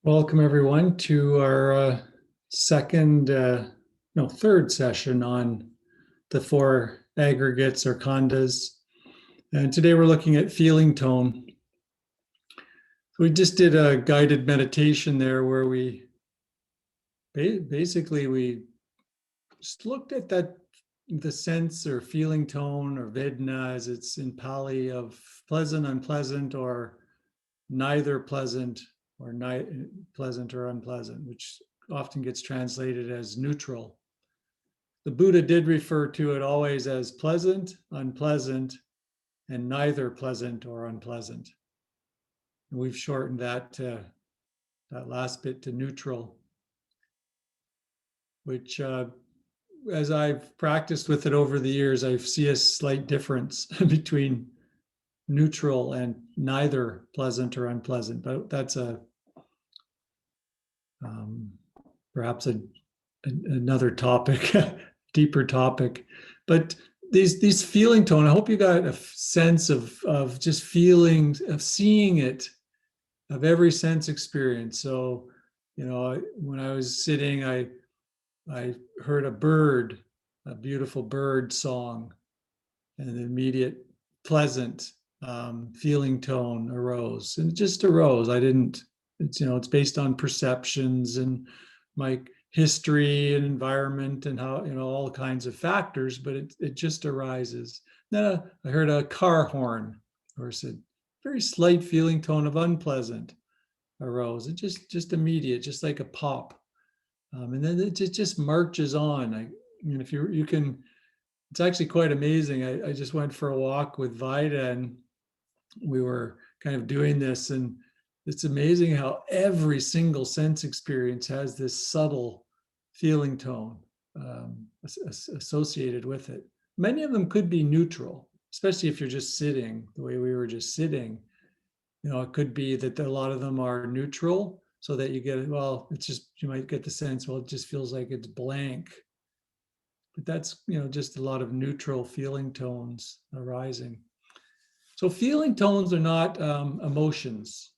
Welcome everyone to our third session on the four aggregates or khandas. And today we're looking at feeling tone. We just did a guided meditation there where we basically just looked at the sense or feeling tone, or Vedena as it's in Pali, of pleasant, unpleasant, or neither pleasant or pleasant or unpleasant, which often gets translated as neutral. The Buddha did refer to it always as pleasant, unpleasant, and neither pleasant or unpleasant. And we've shortened that last bit to neutral, which as I've practiced with it over the years, I see a slight difference between neutral and neither pleasant or unpleasant, but that's perhaps another topic, deeper topic. But these feeling tone, I hope you got a sense of just feeling, of seeing it, of every sense experience. So, when I was sitting, I heard a beautiful bird song, and an immediate pleasant feeling tone arose, and it just arose. It's based on perceptions and my history and environment and how, all kinds of factors, but it just arises. Then I heard a car horn, or said very slight feeling tone of unpleasant arose. It just immediate, just like a pop. And then it just marches on. If you can, it's actually quite amazing. I just went for a walk with Vida, and we were kind of doing this, and it's amazing how every single sense experience has this subtle feeling tone associated with it. Many of them could be neutral, especially if you're just sitting the way we were just sitting. It could be that a lot of them are neutral, so that you get, well, it's just, you might get the sense, well, it just feels like it's blank. But that's, just a lot of neutral feeling tones arising. So feeling tones are not emotions.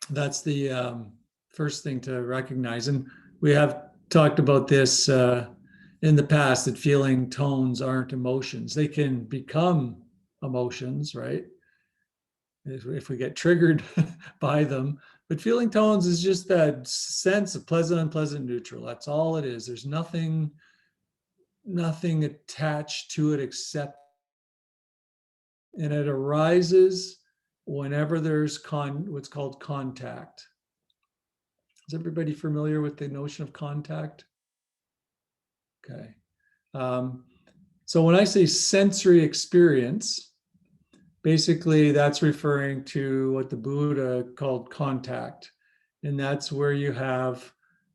That's the first thing to recognize. And we have talked about this in the past, that feeling tones aren't emotions. They can become emotions, right? If we get triggered by them. But feeling tones is just that sense of pleasant, unpleasant, neutral. That's all it is. There's nothing attached to it except, and it arises whenever there's what's called contact. Is everybody familiar with the notion of contact? Okay. So when I say sensory experience, basically that's referring to what the Buddha called contact. And that's where you have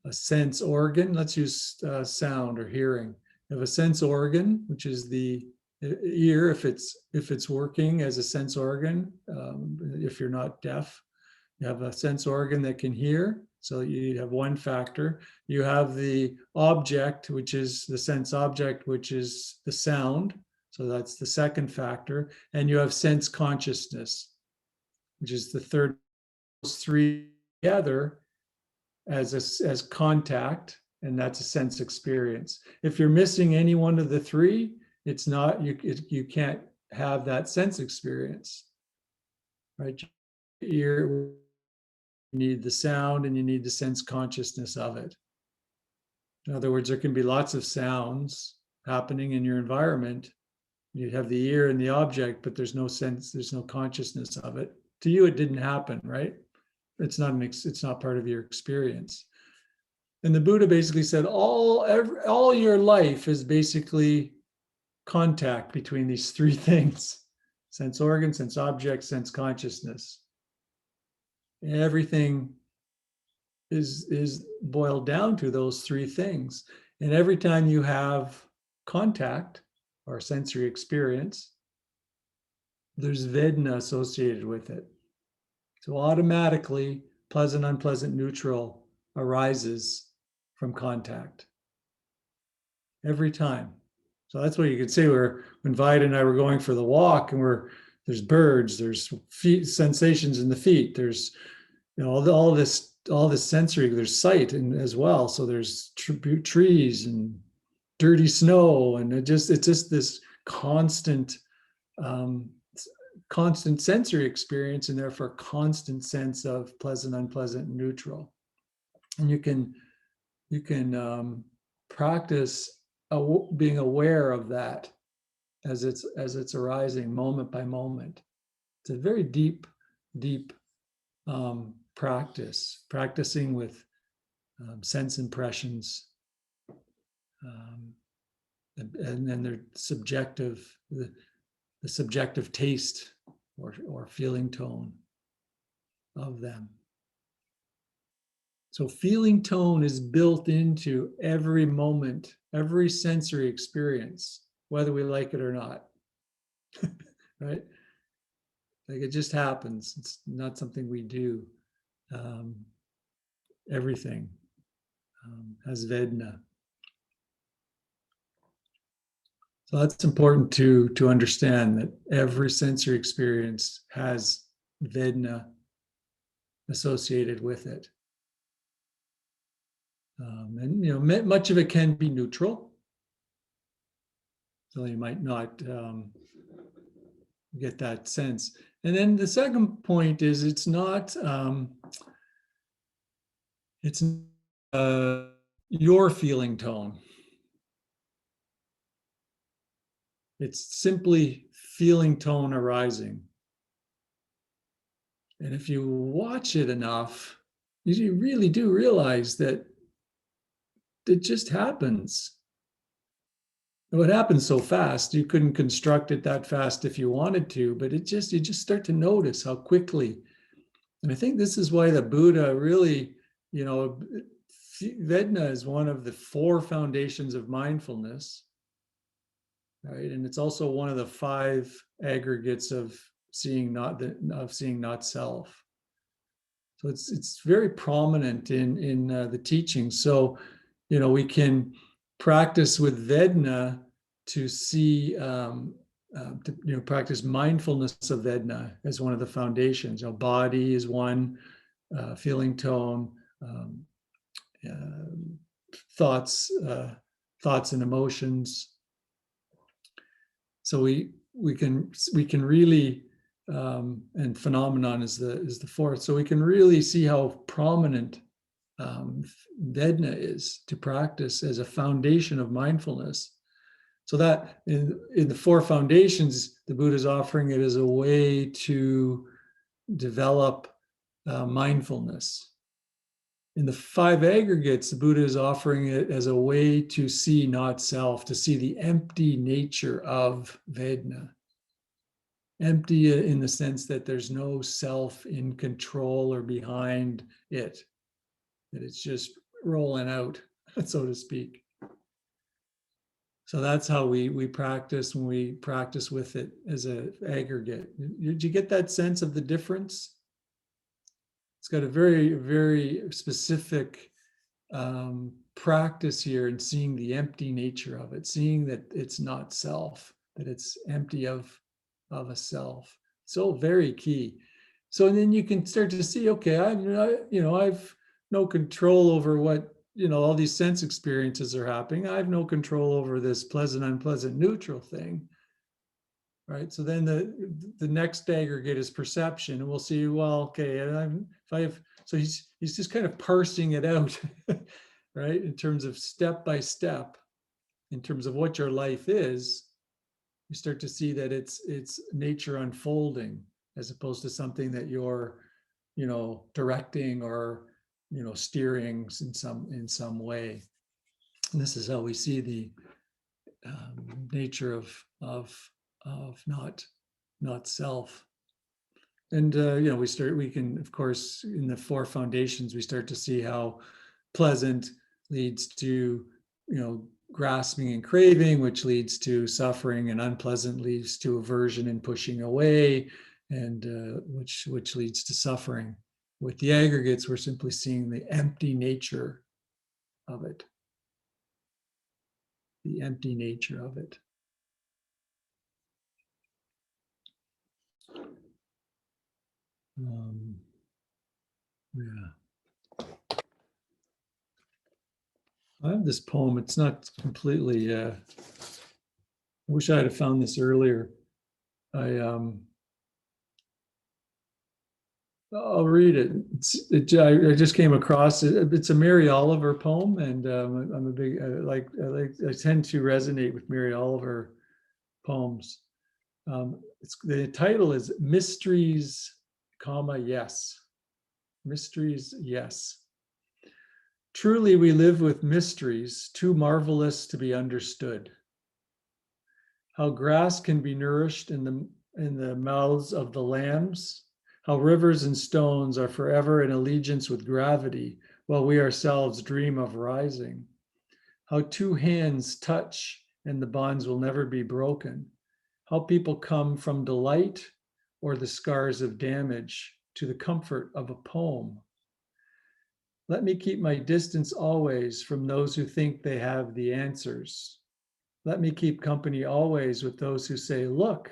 a sense organ. Let's use sound or hearing. You have a sense organ, which is the ear, if it's working as a sense organ. If you're not deaf, you have a sense organ that can hear. So you have one factor. You have the object, which is the sense object, which is the sound. So that's the second factor. And you have sense consciousness, which is the third. Those three together as contact, and that's a sense experience. If you're missing any one of the three, it's not, you can't have that sense experience, right? You need the sound, and you need the sense consciousness of it. In other words, there can be lots of sounds happening in your environment. You have the ear and the object, but there's no sense, there's no consciousness of it. To you, it didn't happen, right? It's not part of your experience. And the Buddha basically said all your life is basically contact between these three things: sense organ, sense object, sense consciousness. Everything is boiled down to those three things. And every time you have contact or sensory experience, there's Vedena associated with it. So automatically, pleasant, unpleasant, neutral arises from contact every time. So that's what you could say. When Vida and I were going for the walk, and there's birds, there's feet sensations in the feet, there's all this sensory. There's sight and as well. So there's trees and dirty snow, and it's just this constant um, constant sensory experience, and therefore constant sense of pleasant, unpleasant, neutral. And you can practice being aware of that as it's arising moment by moment. It's a very deep practicing with sense impressions, um, and then their the subjective taste or feeling tone of them. So feeling tone is built into every moment, every sensory experience, whether we like it or not. Right? Like it just happens. It's not something we do. Um, Everything has Vedena. So that's important to understand, that every sensory experience has Vedena associated with it. And much of it can be neutral, so you might not get that sense. And then the second point is it's your feeling tone. It's simply feeling tone arising. And if you watch it enough, you really do realize that it just happens. It happens so fast, you couldn't construct it that fast if you wanted to, but you just start to notice how quickly. And I think this is why the Buddha really, Vedana is one of the 4 foundations of mindfulness, right? And it's also one of the 5 aggregates of seeing not self. So it's very prominent in the teaching. So, we can practice with Vedana to see practice mindfulness of Vedana as one of the foundations. Body is one, feeling tone, thoughts and emotions. So we can really and phenomenon is the 4th. So we can really see how prominent Vedana is to practice as a foundation of mindfulness. So that in the 4 foundations, the Buddha is offering it as a way to develop mindfulness. In the 5 aggregates, the Buddha is offering it as a way to see not self, to see the empty nature of Vedana. Empty in the sense that there's no self in control or behind it, that it's just rolling out, so to speak. So that's how we practice when we practice with it as an aggregate. Did you get that sense of the difference? It's got a very, very specific practice here in seeing the empty nature of it, seeing that it's not self, that it's empty of a self. So very key. So then you can start to see, okay, I've no control over what, all these sense experiences are happening. I have no control over this pleasant, unpleasant, neutral thing. Right. So then the next aggregate is perception, and we'll see, well, okay, so he's just kind of parsing it out, right? In terms of step by step, in terms of what your life is, you start to see that it's nature unfolding, as opposed to something that you're, directing or, steering in some way. And this is how we see the nature of not self. And we can, of course, in the 4 foundations, we start to see how pleasant leads to grasping and craving, which leads to suffering, and unpleasant leads to aversion and pushing away, and which leads to suffering. With the aggregates, we're simply seeing the empty nature of it. The empty nature of it. Yeah. I have this poem. It's not completely, I wish I had found this earlier. I'll read it. I just came across it. It's a Mary Oliver poem, and I'm a big I tend to resonate with Mary Oliver poems. The title is Mysteries, comma, yes. Mysteries, yes. Truly, we live with mysteries too marvelous to be understood. How grass can be nourished in the mouths of the lambs, how rivers and stones are forever in allegiance with gravity, while we ourselves dream of rising. How two hands touch and the bonds will never be broken. How people come from delight or the scars of damage to the comfort of a poem. Let me keep my distance always from those who think they have the answers. Let me keep company always with those who say, look,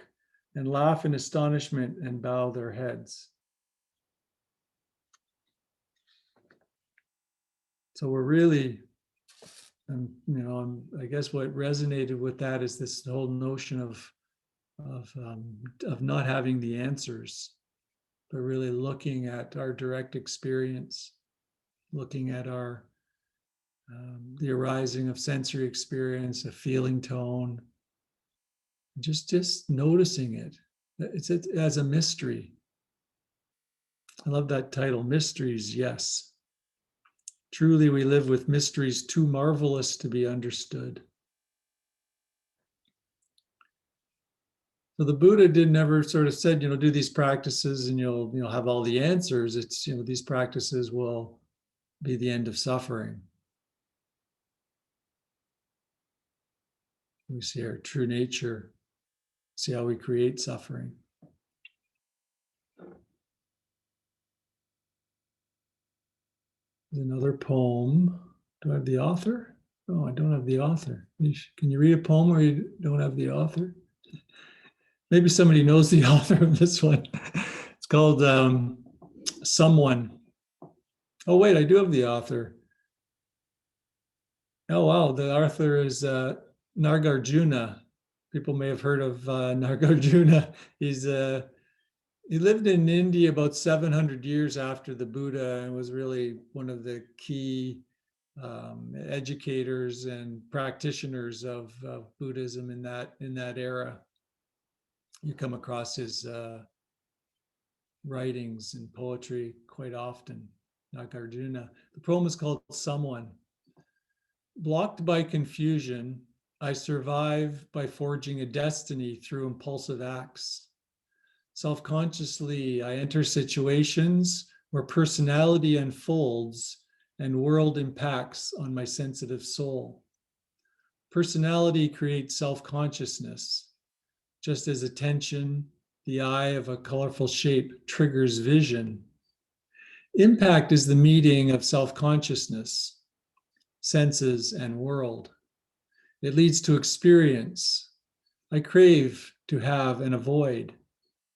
and laugh in astonishment and bow their heads. So we're really, I guess what resonated with that is this whole notion of not having the answers, but really looking at our direct experience, looking at our the arising of sensory experience, a feeling tone, just noticing it. It's as a mystery. I love that title, Mysteries, yes. Truly, we live with mysteries too marvelous to be understood. So the Buddha did never sort of said, do these practices and you'll have all the answers. It's, these practices will be the end of suffering. We see our true nature, see how we create suffering. There's another poem. Do I have the author? Oh, I don't have the author. Can you read a poem where you don't have the author? Maybe somebody knows the author of this one. It's called Someone. Oh, wait, I do have the author. Oh, wow. The author is Nagarjuna. People may have heard of Nagarjuna. He lived in India about 700 years after the Buddha and was really one of the key educators and practitioners of Buddhism in that era. You come across his writings and poetry quite often. Nagarjuna. The poem is called Someone. Blocked by confusion, I survive by forging a destiny through impulsive acts. Self-consciously, I enter situations where personality unfolds and world impacts on my sensitive soul. Personality creates self-consciousness, just as attention, the eye of a colorful shape, triggers vision. Impact is the meeting of self-consciousness, senses, and world. It leads to experience. I crave to have and avoid.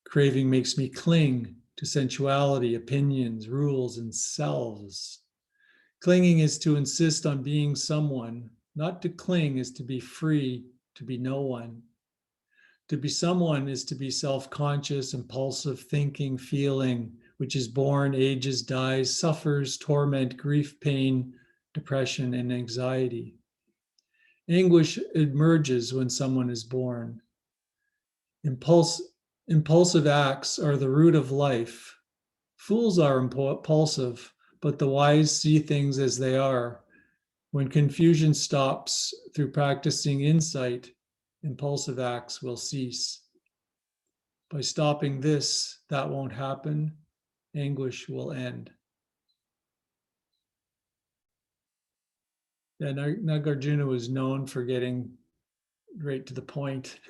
Craving makes me cling to sensuality, opinions, rules, and selves. Clinging is to insist on being someone. Not to cling is to be free, to be no one. To be someone is to be self-conscious, impulsive, thinking, feeling, which is born, ages, dies, suffers, torment, grief, pain, depression, and anxiety. Anguish emerges when someone is born. Impulsive acts are the root of life. Fools are impulsive, but the wise see things as they are. When confusion stops through practicing insight, impulsive acts will cease. By stopping this, that won't happen. Anguish will end. And Nagarjuna was known for getting right to the point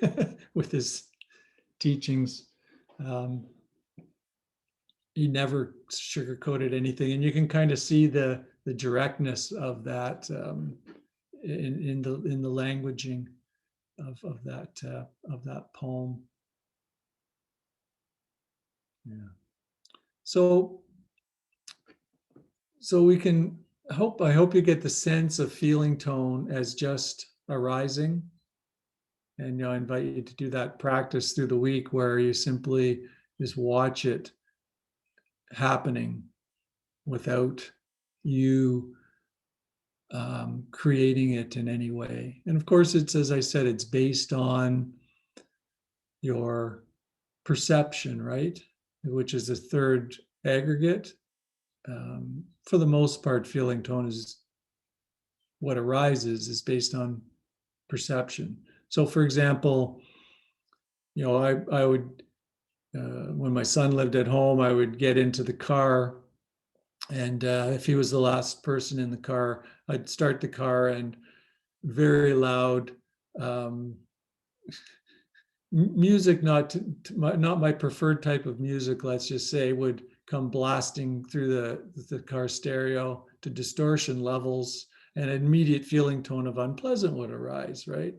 with his teachings. He never sugarcoated anything, and you can kind of see the directness of that in the languaging of that poem. Yeah. So So we can I hope you get the sense of feeling tone as just arising. And I invite you to do that practice through the week where you simply just watch it happening without you creating it in any way. And of course, it's, as I said, it's based on your perception, right? Which is the third aggregate. For the most part, feeling tone is what arises is based on perception. So, for example, I would, when my son lived at home, I would get into the car, and if he was the last person in the car, I'd start the car and very loud um, music, not my preferred type of music, let's just say, would come blasting through the car stereo to distortion levels, and an immediate feeling tone of unpleasant would arise, right?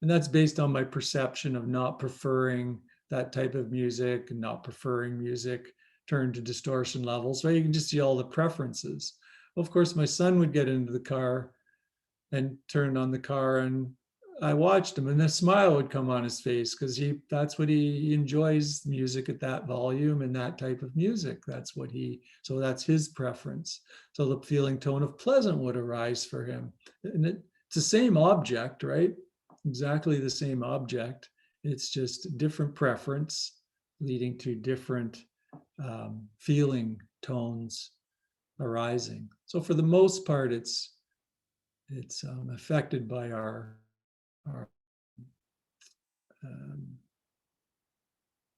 And that's based on my perception of not preferring that type of music and not preferring music turned to distortion levels, right? You can just see all the preferences. Well, of course, my son would get into the car and turned on the car, and I watched him, and a smile would come on his face because that's what he enjoys, music at that volume and that type of music. So that's his preference. So the feeling tone of pleasant would arise for him. And it's the same object, right? Exactly the same object. It's just a different preference leading to different feeling tones arising. So for the most part, it's affected by our um,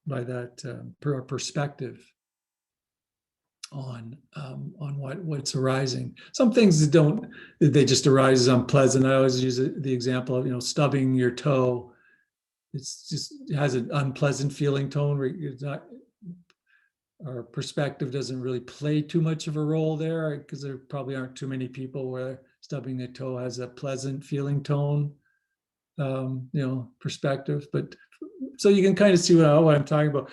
by that perspective on what's arising. Some things that don't, they just arise as unpleasant. I always use the example of stubbing your toe. It has an unpleasant feeling tone. It's not, our perspective doesn't really play too much of a role there because there probably aren't too many people where stubbing the toe has a pleasant feeling tone, perspective. But so you can kind of see what I'm talking about.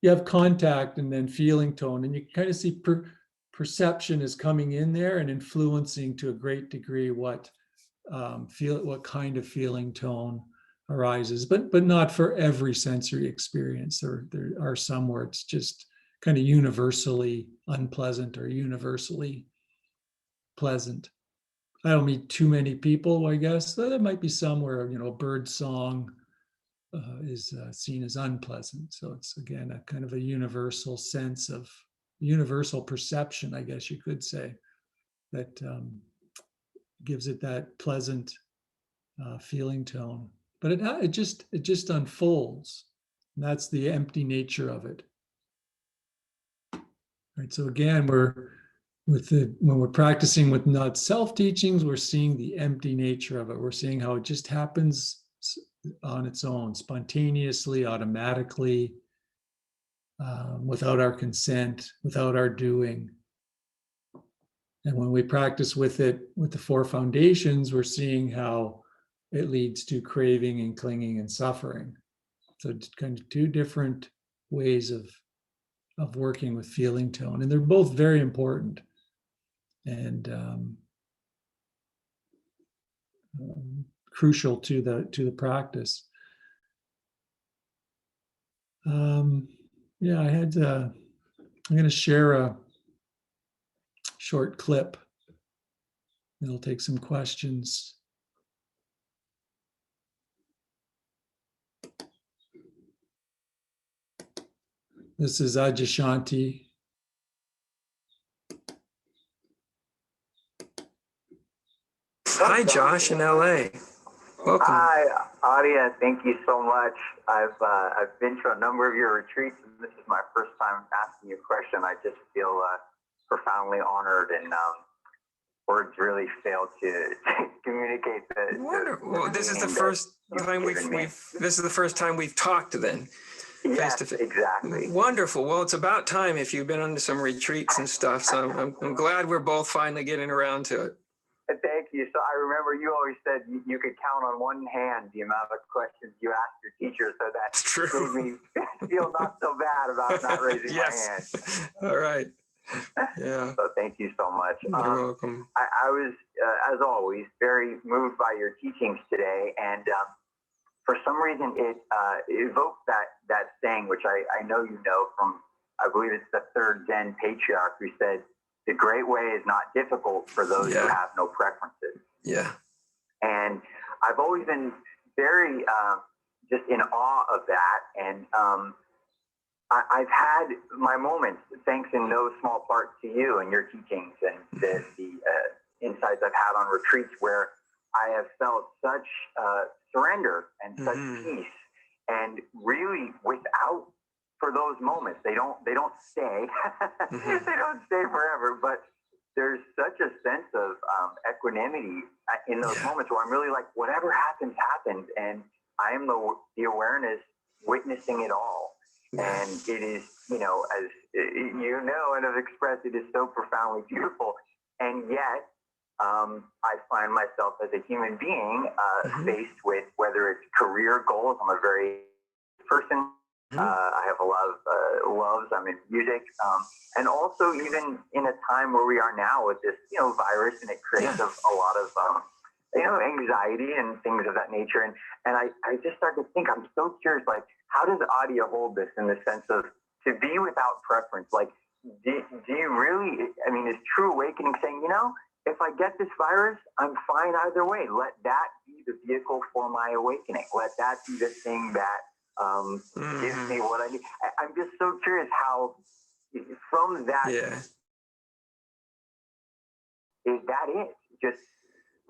You have contact and then feeling tone, and you can kind of see perception is coming in there and influencing to a great degree what kind of feeling tone arises, but not for every sensory experience. There are some where it's just kind of universally unpleasant or universally pleasant. I don't meet too many people, I guess. There might be some where a bird song is seen as unpleasant. So it's again a kind of a universal sense of universal perception, I guess you could say, that gives it that pleasant feeling tone. But it just unfolds. And that's the empty nature of it. Right. So again, when we're practicing with not self teachings, we're seeing the empty nature of it. We're seeing how it just happens on its own, spontaneously, automatically, without our consent, without our doing. And when we practice with it with the four foundations, we're seeing how it leads to craving and clinging and suffering. So it's kind of two different ways of working with feeling tone, and they're both very important and crucial to the practice. Yeah, I'm going to share a short clip. It'll take some questions. This is Ajashanti. Hi, Josh in LA. Welcome. Hi, Adia. Thank you so much. I've been to a number of your retreats, and this is my first time asking you a question. I just feel profoundly honored, and words really fail to communicate the. Wonderful. Well, this is the first time this is the first time we've talked then. Yes, exactly. Wonderful. Well, it's about time if you've been on some retreats and stuff. So I'm glad we're both finally getting around to it. Thank you. So I remember you always said you could count on one hand the amount of questions you asked your teacher, so that made me feel not so bad about not raising my hand. All right. Yeah, So thank you so much. you're welcome. I was, as always, very moved by your teachings today, and for some reason it evoked that saying, which I know you know from, I believe it's the third Zen patriarch, who said, "The great way is not difficult for those who have no preferences." Yeah. And I've always been very just in awe of that, and I've had my moments, thanks in no small part to you and your teachings and the insights I've had on retreats, where I have felt such surrender and such peace, and really without, for those moments, they don't stay, they don't stay forever, but there's such a sense of equanimity in those moments where I'm really like, whatever happens, happens, and I am the awareness witnessing it all. And it is, as you know and have expressed, it is so profoundly beautiful. And yet, I find myself as a human being faced with whether it's career goals. I'm a very person. I have a lot of loves. I'm in music. And also even in a time where we are now with this, virus, and it creates a lot of, anxiety and things of that nature. And I just start to think, I'm so curious, like, how does audio hold this in the sense of to be without preference? Like, do you really, is true awakening saying, if I get this virus, I'm fine either way. Let that be the vehicle for my awakening. Let that be the thing that gives me what I need. I'm just so curious how, from that, is that it? Just.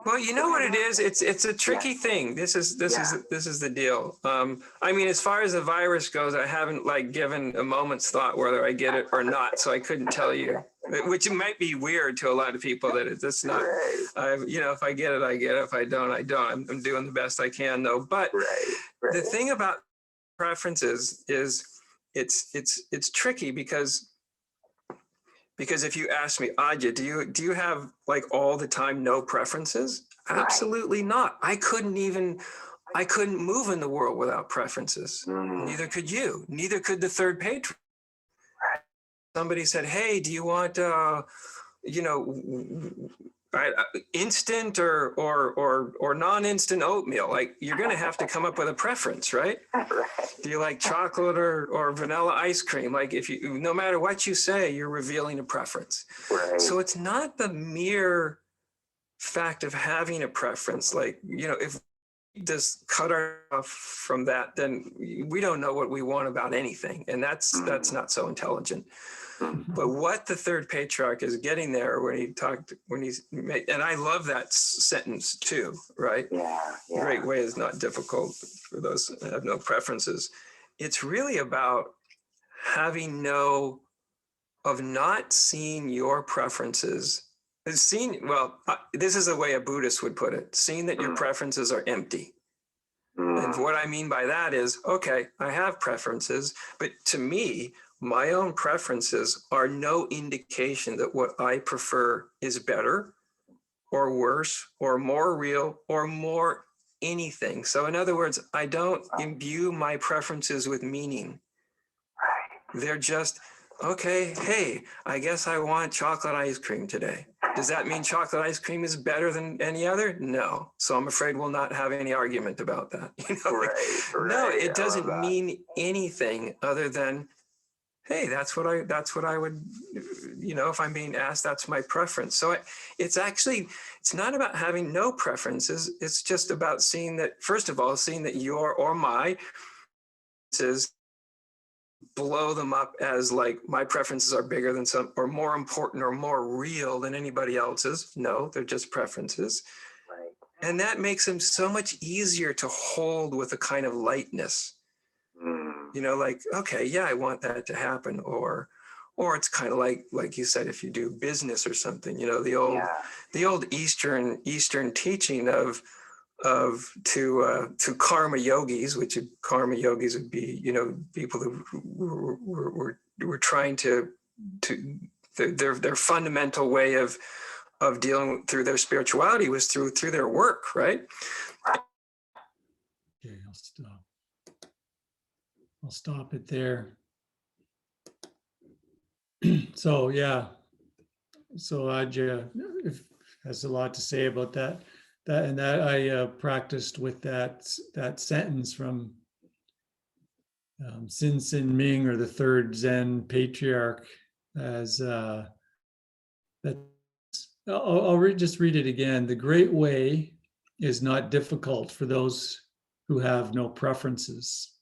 Well, you know what it is? It's a tricky thing. This is the deal. As far as the virus goes, I haven't given a moment's thought whether I get it or not, so I couldn't tell you. Which might be weird to a lot of people that it's not. If I get it, I get it. If I don't, I don't. I'm doing the best I can, though. But the thing about preferences is it's tricky because if you ask me, Adya, do you have all the time no preferences? Absolutely not. I couldn't move in the world without preferences. Neither could you. Neither could the third patron. Somebody said, "Hey, do you want instant or non-instant oatmeal?" You're going to have to come up with a preference, right? Do you like chocolate or vanilla ice cream? No matter what you say, you're revealing a preference. So it's not the mere fact of having a preference. If we just cut ourselves from that, then we don't know what we want about anything. And that's not so intelligent. But what the third patriarch is getting there and I love that sentence too, right? Great way is not difficult for those who have no preferences. It's really about not seeing your preferences. This is the way a Buddhist would put it, seeing that your preferences are empty. And what I mean by that is, okay, I have preferences, but to me, my own preferences are no indication that what I prefer is better or worse or more real or more anything. So in other words, I don't imbue my preferences with meaning. They're just, okay, hey, I guess I want chocolate ice cream today. Does that mean chocolate ice cream is better than any other? No. So I'm afraid we'll not have any argument about that. No, it doesn't mean anything other than, hey, that's what I would, if I'm being asked, that's my preference. So it's not about having no preferences. It's just about seeing that, first of all, seeing that your or my preferences, blow them up as my preferences are bigger than some, or more important or more real than anybody else's. No, they're just preferences. And that makes them so much easier to hold with a kind of lightness. Okay, yeah, I want that to happen. Or it's kind of like you said, if you do business or something, the old Eastern teaching to karma yogis, which karma yogis would be, people who were trying to their fundamental way of dealing through their spirituality was through their work, right? Okay, I'll stop it there. So yeah, so Ajay has a lot to say about that. That I practiced with that sentence from Sin Ming, or the third Zen patriarch, as that. I'll just read it again. The great way is not difficult for those who have no preferences.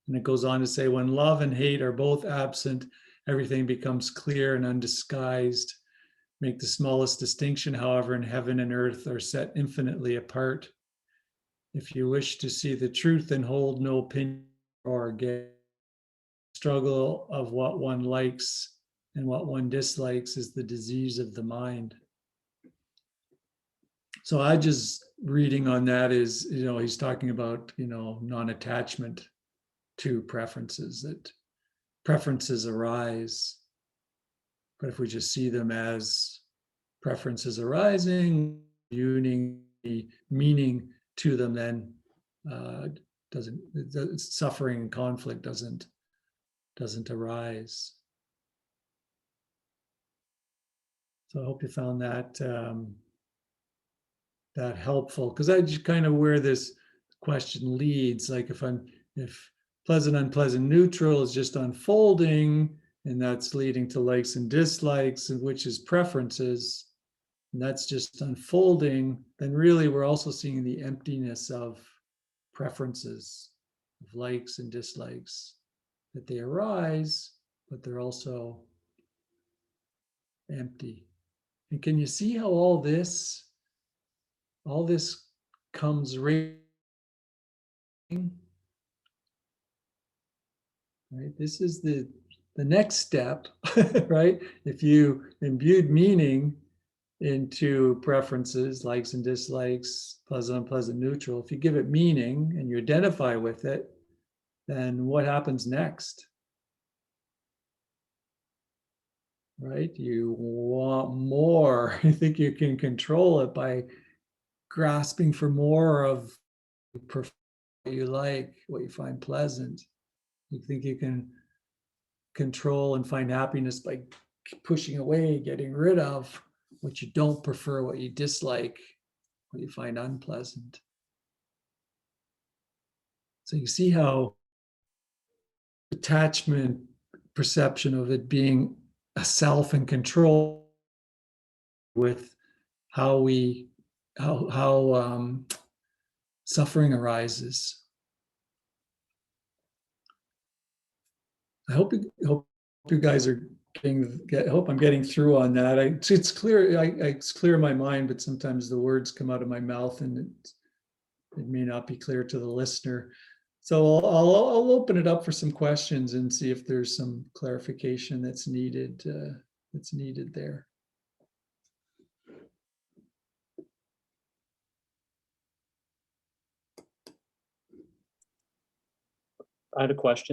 And it goes on to say, when love and hate are both absent, everything becomes clear and undisguised. Make the smallest distinction, however, in heaven and earth are set infinitely apart. If you wish to see the truth, then hold no opinion or get struggle of what one likes and what one dislikes is the disease of the mind. So I just reading on that is, he's talking about, non-attachment to preferences, that preferences arise. But if we just see them as preferences arising, uniting the meaning to them, then suffering and conflict doesn't arise. So I hope you found that that helpful, because I just kind of where this question leads. Like if pleasant, unpleasant, neutral is just unfolding, and that's leading to likes and dislikes, which is preferences, and that's just unfolding, then really we're also seeing the emptiness of preferences, of likes and dislikes, that they arise, but they're also empty. And can you see how all this comes right? This is the next step, right? If you imbued meaning into preferences, likes and dislikes, pleasant, unpleasant, neutral, if you give it meaning and you identify with it, then what happens next? Right? You want more. You think you can control it by grasping for more of what you like, what you find pleasant. You think you can control and find happiness by pushing away, getting rid of what you don't prefer, what you dislike, what you find unpleasant. So you see how attachment, perception of it being a self and control with how suffering arises. I hope you guys are hope I'm getting through on that. It's clear. It's clear in my mind, but sometimes the words come out of my mouth and it may not be clear to the listener. So I'll open it up for some questions and see if there's some clarification that's needed. There. I had a question.